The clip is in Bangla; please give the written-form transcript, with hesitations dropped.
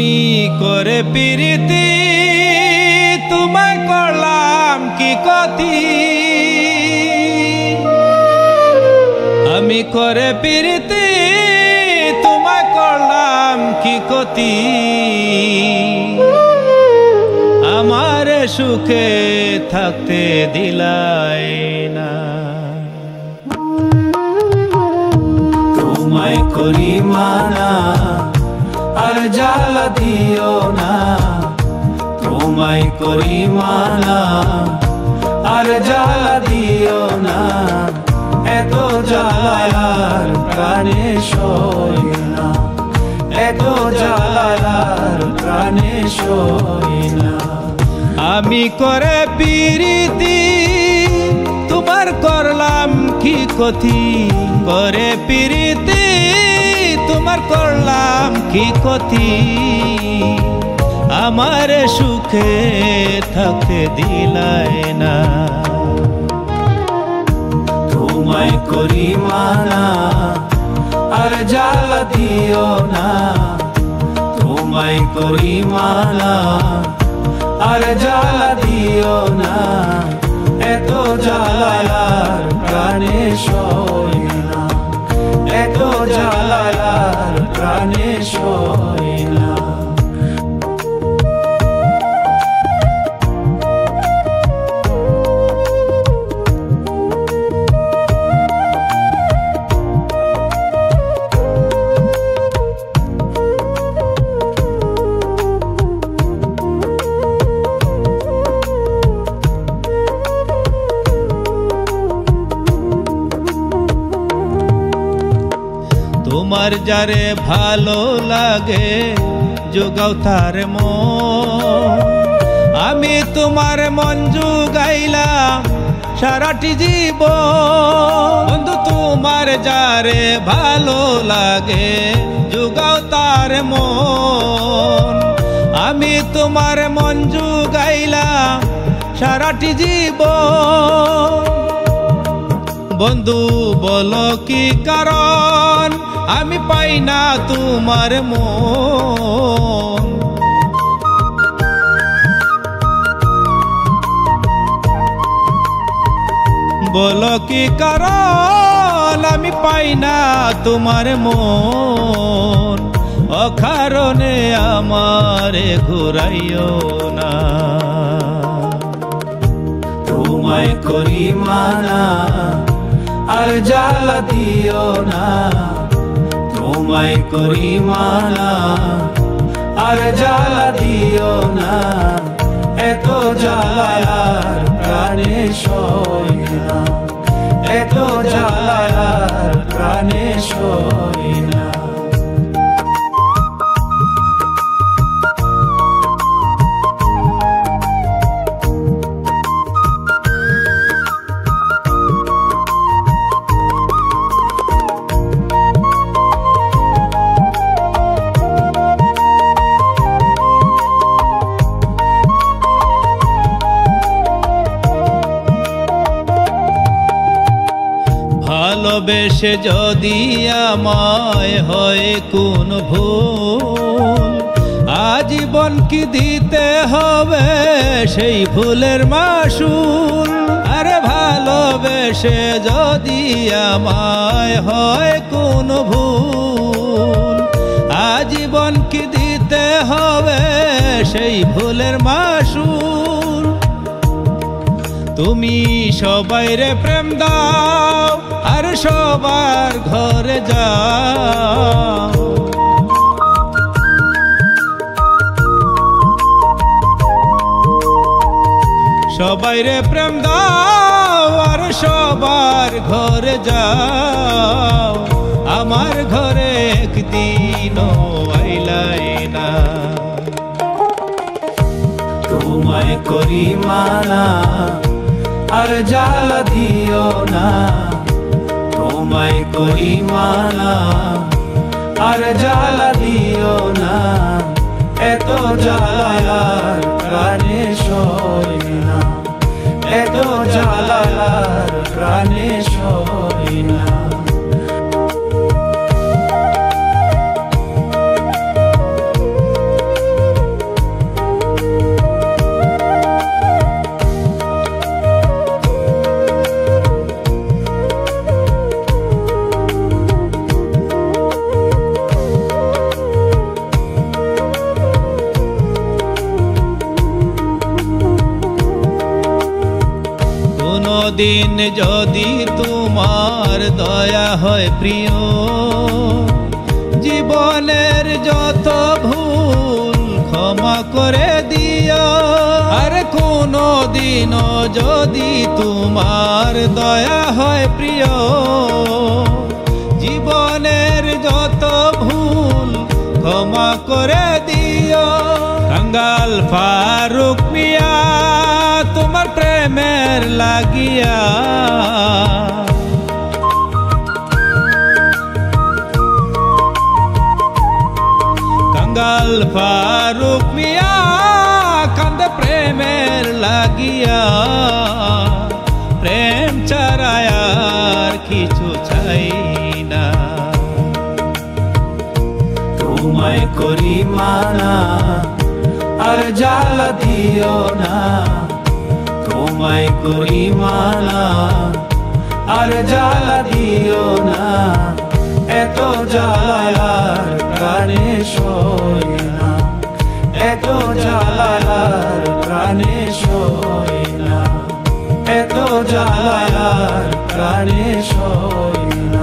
আমি করে প্রীতি তোমায় করলাম কি ক্ষতি, আমি করে প্রীতি তোমায় করলাম কি ক্ষতি, আমার সুখে থাকতে দিলাই না। তোমায় করি মানা আর জ্বালা দিও না, তোমায় করি মানা আর জ্বালা দিও না, এত জ্বালার প্রাণে সই না, এত জ্বালার প্রাণে সই না। আমি করে প্রীতি তোমার করলাম কি ক্ষতি, করে প্রীতি তোমার করলাম কি ক্ষতি, আমার সুখে থাকতে দিলাই না। তোমায় করি মানা আর জ্বালা দিও না, তোমায় করি মানা আর জ্বালা দিও না, এত জ্বালার প্রাণে সই না, এত জ্বালার প্রাণে সই না। তোমার যারে ভালো লাগে যোগাও তার মন, আমি তোমার মন যোগাইলাম সারাটি জীবন। বন্ধু তোমার যারে ভালো লাগে যোগাও তার মন, আমি তোমার মন যোগাইলাম সারাটি জীবন। বন্ধু বলো কি কারণ আমি পাই না তোমার মন, বলো কি কারণ আমি পাই না তোমার মন, অকারণে আমারে ঘুরাইও না। তোমায় করি মানা আর জ্বালা দিও না, তোমায় করি মানা আর জ্বালা দিও না, এত জ্বালার প্রাণে সই না, এত জ্বালার প্রাণে সই না। ভালোবেসে যদি আমায় হয় কোন ভুল, আজীবন কি দিতে হবে সেই ভুলের মাসুল। আরে ভালোবেসে যদি আমায় হয় কোন ভুল, আজীবন কি দিতে হবে সেই ভুলের মাসুল। তুমি সবাইরে প্রেম দাও আর সবার ঘরে যাও, সবাইরে প্রেম দাও আর সবার ঘরে যাও, আমার ঘরে একদিনও আইলাই না। তোমায় করি মানা আর জ্বালা দিও না, তোমায় করি মানা আর জ্বালা দিও না, এত জ্বালার প্রাণে সই না, এত জ্বালার প্রাণে সই না। দিন যদি তোমার দয়া হয় প্রিয়, জীবনের যত ভুল ক্ষমা করে দিও। আর কোনো দিন যদি তোমার দয়া হয় প্রিয়, জীবনের যত ভুল ক্ষমা করে দিও। কাঙ্গাল ফারুক মিয়া তোমার প্রেমের লাগিয়া, কাঙ্গাল ফারুক মিয়া কান্দে প্রেমের লাগিয়া। প্রেম ছাড়া আর কিছু চাই না, তোমায় করি মানা আর জ্বালা দিও না। তোমায় করি মানা আর জ্বালা দিও না। এত জ্বালা আর প্রাণে সয় না, এত জ্বালা আর প্রাণে সয় না, এত জ্বালা আর প্রাণে সয় না।